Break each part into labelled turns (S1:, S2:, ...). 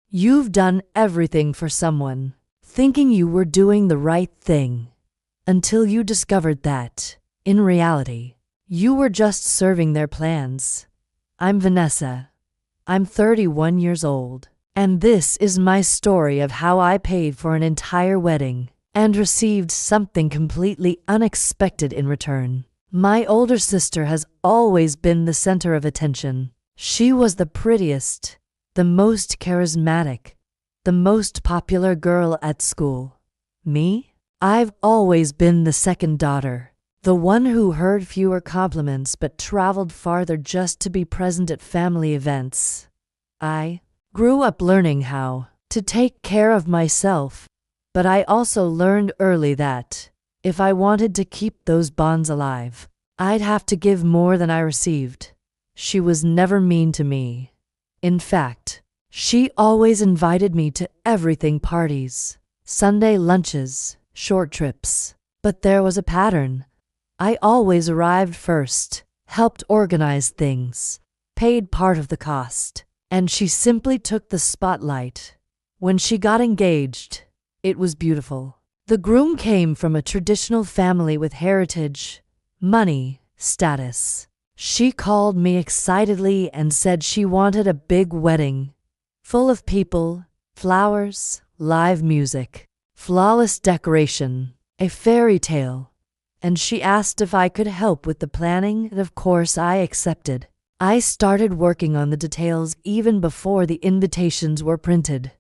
S1: You've done everything for someone, thinking you were doing the right thing, until you discovered that, in reality, you were just serving their plans. I'm Vanessa. I'm 31 years old, and this is my story of how I paid for an entire wedding and received something completely unexpected in return. My older sister has always been the center of attention. She was the prettiest, the most charismatic, the most popular girl at school. Me? I've always been the second daughter, the one who heard fewer compliments but traveled farther just to be present at family events. I grew up learning how to take care of myself, but I also learned early that if I wanted to keep those bonds alive, I'd have to give more than I received. She was never mean to me. In fact, she always invited me to everything: parties, Sunday lunches, short trips. But there was a pattern. I always arrived first, helped organize things, paid part of the cost, and she simply took the spotlight. When she got engaged, it was beautiful. The groom came from a traditional family with heritage, money, status. She called me excitedly and said she wanted a big wedding, full of people, flowers, live music, flawless decoration, a fairy tale. And she asked if I could help with the planning, and of course I accepted. I started working on the details even before the invitations were printed.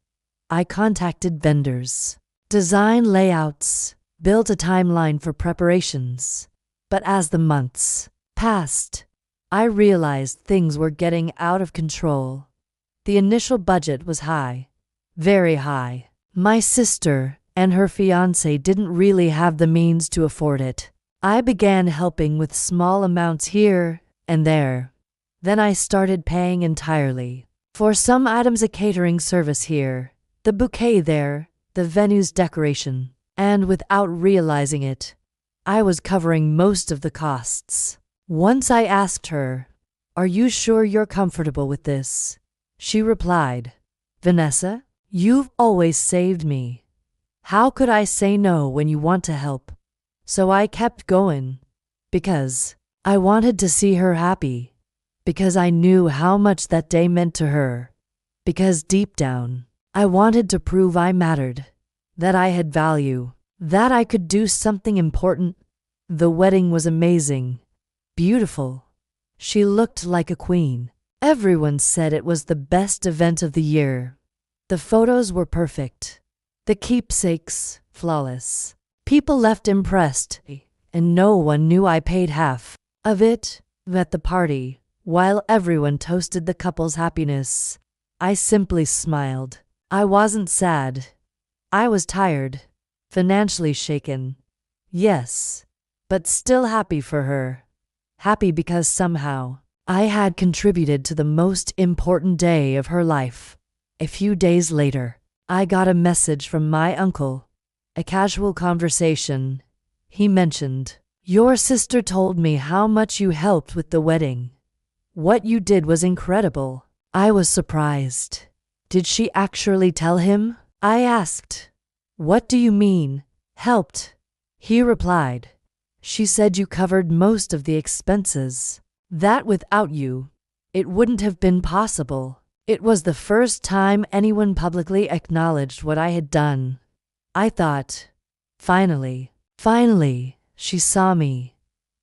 S1: I contacted vendors, designed layouts, built a timeline for preparations. But as the months passed, I realized things were getting out of control. The initial budget was high, very high. My sister and her fiancé didn't really have the means to afford it. I began helping with small amounts here and there. Then I started paying entirely. For some items, a catering service here, the bouquet there, the venue's decoration. And without realizing it, I was covering most of the costs. Once I asked her, "Are you sure you're comfortable with this?" She replied, "Vanessa, you've always saved me. How could I say no when you want to help?" So I kept going, because I wanted to see her happy, because I knew how much that day meant to her, because deep down, I wanted to prove I mattered, that I had value, that I could do something important. The wedding was amazing, beautiful. She looked like a queen. Everyone said it was the best event of the year. The photos were perfect, the keepsakes flawless. People left impressed, and no one knew I paid half of it. At the party, while everyone toasted the couple's happiness, I simply smiled. I wasn't sad. I was tired, financially shaken. Yes, but still happy for her. Happy because somehow I had contributed to the most important day of her life. A few days later, I got a message from my uncle. A casual conversation. He mentioned, "Your sister told me how much you helped with the wedding. What you did was incredible." I was surprised. Did she actually tell him? I asked. "What do you mean, helped?" He replied, "She said you covered most of the expenses. That without you, it wouldn't have been possible." It was the first time anyone publicly acknowledged what I had done. I thought, finally, she saw me.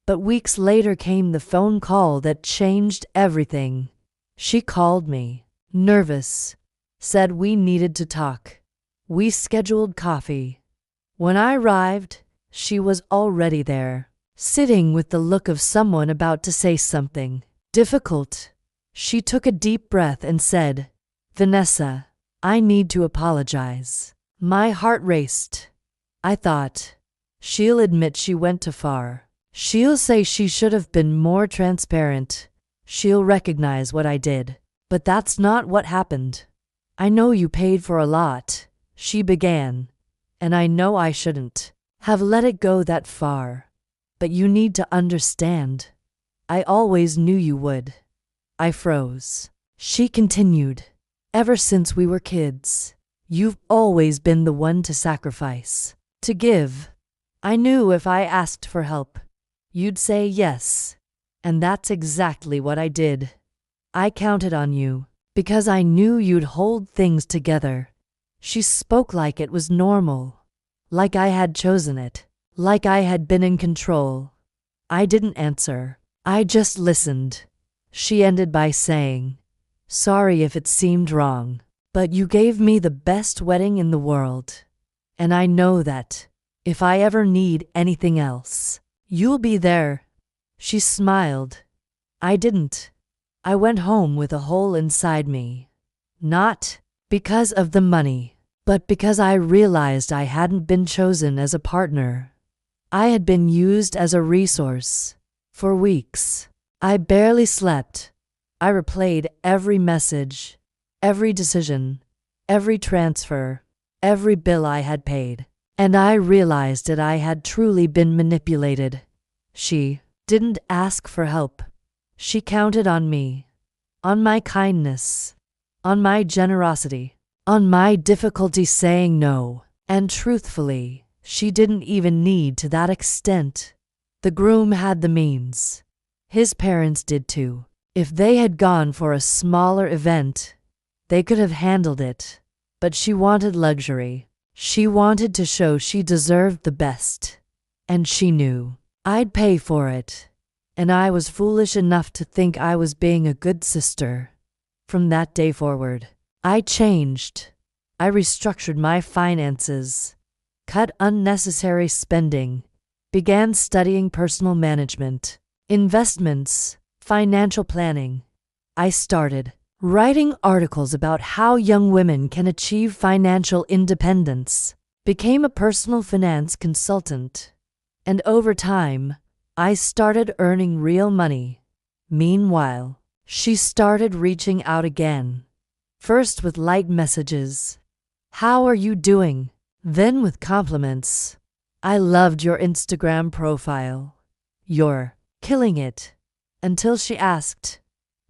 S1: But weeks later came the phone call that changed everything. She called me, nervous, said we needed to talk. We scheduled coffee. When I arrived, she was already there, sitting with the look of someone about to say something difficult. She took a deep breath and said, "Vanessa, I need to apologize." My heart raced. I thought, she'll admit she went too far. She'll say she should have been more transparent. She'll recognize what I did. But that's not what happened. "I know you paid for a lot," she began, "and I know I shouldn't have let it go that far. But you need to understand. I always knew you would." I froze. She continued, Ever since we were kids, you've always been the one to sacrifice, to give. I knew if I asked for help, you'd say yes. And that's exactly what I did. I counted on you, because I knew you'd hold things together. She spoke like it was normal, like I had chosen it, like I had been in control. I didn't answer. I just listened. She ended by saying, "Sorry if it seemed wrong, but you gave me the best wedding in the world. And I know that, if I ever need anything else, you'll be there." She smiled. I didn't. I went home with a hole inside me. Not because of the money, but because I realized I hadn't been chosen as a partner. I had been used as a resource. For weeks, I barely slept. I replayed every message, every decision, every transfer, every bill I had paid. And I realized that I had truly been manipulated. She didn't ask for help. She counted on me, on my kindness, on my generosity, on my difficulty saying no. And truthfully, she didn't even need to that extent. The groom had the means. His parents did too. If they had gone for a smaller event, they could have handled it. But she wanted luxury. She wanted to show she deserved the best. And she knew I'd pay for it. And I was foolish enough to think I was being a good sister. From that day forward, I changed. I restructured my finances, cut unnecessary spending, began studying personal management, investments, financial planning. I started writing articles about how young women can achieve financial independence, became a personal finance consultant, and over time, I started earning real money. Meanwhile, she started reaching out again, first with light messages. "How are you doing?" Then with compliments. "I loved your Instagram profile. You're killing it." Until she asked,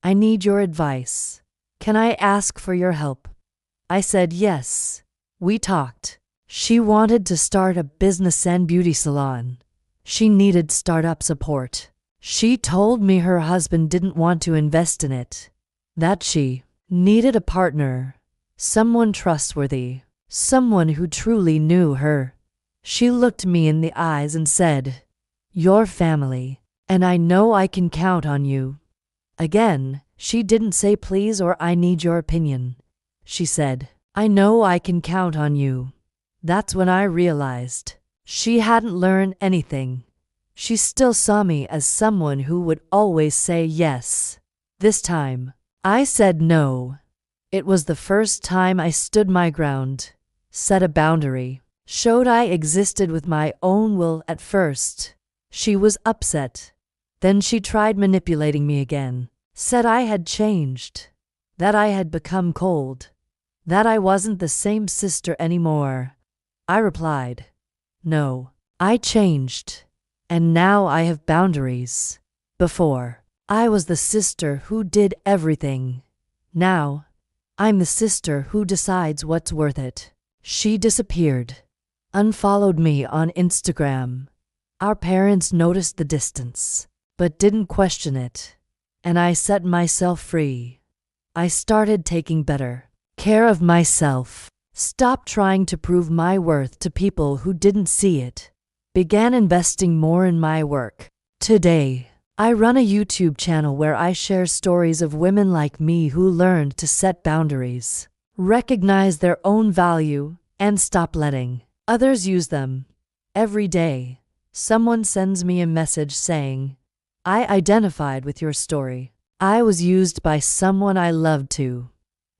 S1: "I need your advice. Can I ask for your help?" I said yes. We talked. She wanted to start a business and beauty salon. She needed startup support. She told me her husband didn't want to invest in it, that she needed a partner, someone trustworthy, someone who truly knew her. She looked me in the eyes and said, "Your family, and I know I can count on you." Again, she didn't say please or "I need your opinion." She said, "I know I can count on you." That's when I realized she hadn't learned anything. She still saw me as someone who would always say yes. This time, I said no. It was the first time I stood my ground, set a boundary, showed I existed with my own will. At first, she was upset. Then she tried manipulating me again, said I had changed, that I had become cold, that I wasn't the same sister anymore. I replied, "No, I changed, and now I have boundaries. Before, I was the sister who did everything. Now, I'm the sister who decides what's worth it." She disappeared, unfollowed me on Instagram. Our parents noticed the distance, but didn't question it, and I set myself free. I started taking better care of myself. Stopped trying to prove my worth to people who didn't see it. Began investing more in my work. Today, I run a YouTube channel where I share stories of women like me who learned to set boundaries, recognize their own value, and stop letting others use them. Every day, someone sends me a message saying, "I identified with your story. I was used by someone I loved too."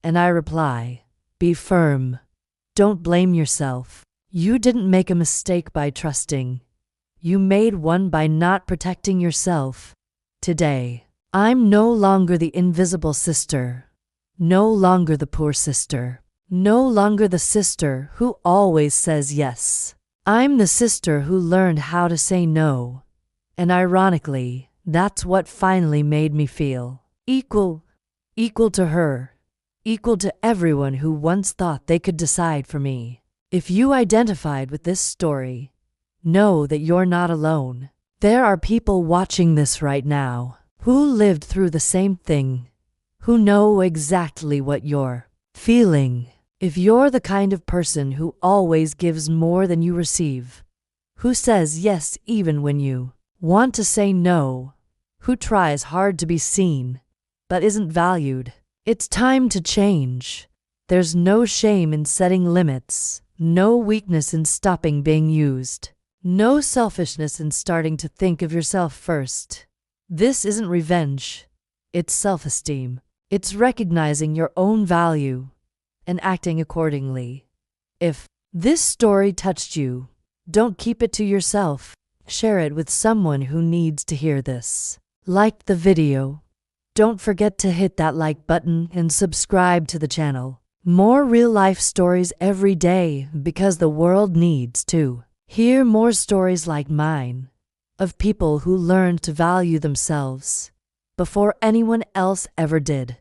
S1: And I reply, "Be firm. Don't blame yourself. You didn't make a mistake by trusting. You made one by not protecting yourself." Today, I'm no longer the invisible sister, no longer the poor sister, no longer the sister who always says yes. I'm the sister who learned how to say no. And ironically, that's what finally made me feel equal to her. equal to everyone who once thought they could decide for me. If you identified with this story, know that you're not alone. There are people watching this right now who lived through the same thing, who know exactly what you're feeling. If you're the kind of person who always gives more than you receive, who says yes even when you want to say no, who tries hard to be seen but isn't valued, it's time to change. There's no shame in setting limits, no weakness in stopping being used, no selfishness in starting to think of yourself first. This isn't revenge, it's self-esteem. It's recognizing your own value and acting accordingly. If this story touched you, don't keep it to yourself. Share it with someone who needs to hear this. Like the video. Don't forget to hit that like button and subscribe to the channel. More real-life stories every day because the world needs to hear more stories like mine of people who learned to value themselves before anyone else ever did.